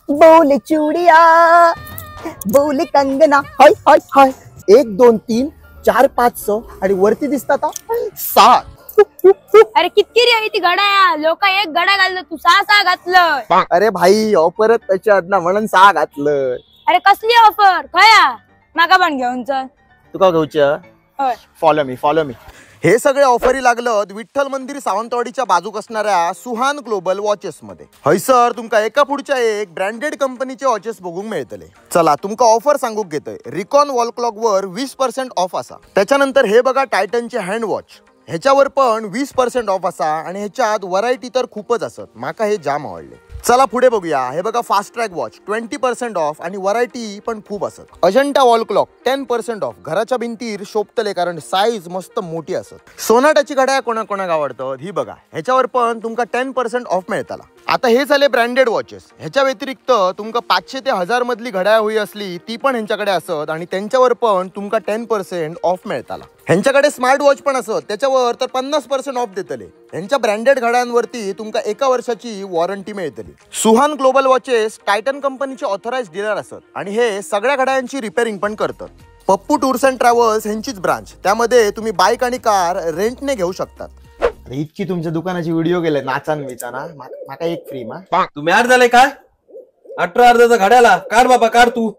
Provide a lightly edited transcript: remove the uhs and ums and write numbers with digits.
बोल चुडिया बोल कंगना हाय हाय हाय 1 2 3 4 5 6 आणि वरती दिसतात 7. अरे कितकी रे ती घड्या लोक एक घड्या घाललं तू 6 घातलं. अरे भाई ऑफरच त्याच्यात ना म्हणून 6 घातलं. अरे कसली ऑफर खया माका पण घेऊन चल. तुका घेऊच्या होय फॉलो मी. हे सगळे ऑफरी लागलं विठ्ठल मंदिर सावंतवाडीच्या बाजूक असणाऱ्या सुहान ग्लोबल वॉचेस मध्ये. हयसर तुमका एका पुढच्या एक ब्रँडेड कंपनीचे वॉचेस बघूक मिळतले. चला तुमका ऑफर सांगूक घेतोय. रिकॉन वॉल क्लॉक वर 20% ऑफ असा. त्याच्यानंतर हे बघा टायटनचे हँड वॉच, ह्याच्यावर पण 20% ऑफ असा आणि ह्याच्यात व्हरायटी तर खूपच असत. माका हे जाम आवडले. चला पुढे बघूया. हे बघा फास्ट ट्रॅक वॉच 20% ऑफ आणि व्हरायटी पण खूप असत. Ajanta wall clock 10% of. घराच्या भिंतीर शोभतले कारण साईज मस्त मोठी असत. सोनाटाची घड्याळ कोणाकोणाक आवडतात ही बघा. ह्याच्यावर पण तुमका 10% ऑफ मिळताला. आता हे झाले ब्रँडेड वॉचेस. ह्याच्या व्यतिरिक्त तुमका 500 ते 1000 मधली घड्याळ होई असली ती पण ह्यांच्याकडे असत आणि त्यांच्यावर पण तुमका 10% ऑफ मिळताला. ह्यांच्याकडे स्मार्ट वॉच पण असत, त्याच्यावर तर 50% ऑफ देतले. ह्यांच्या ब्रँडेड घड्याळांवरती तुमका 1 वर्षाची वॉरंटी मिळतली. सुहान ग्लोबल वॉचेस टायटन कंपनीचे ऑथराइज्ड डीलर असत आणि हे सगळ्या घड्याळांची रिपेअरिंग पण करतात. पप्पू टूर्स अँड ट्रॅव्हल्स ह्यांचीच ब्रांच. त्यामध्ये तुम्ही बाईक आणि कार रेंटने घेऊ शकतात. अरे इतकी तुमच्या दुकानाची व्हिडिओ गेले नाचान विचाना माका एक फ्री मा. तुम्ही अर्ध झाले काय 18 अर्धाचा घड्याला काढ बाबा काढ तू.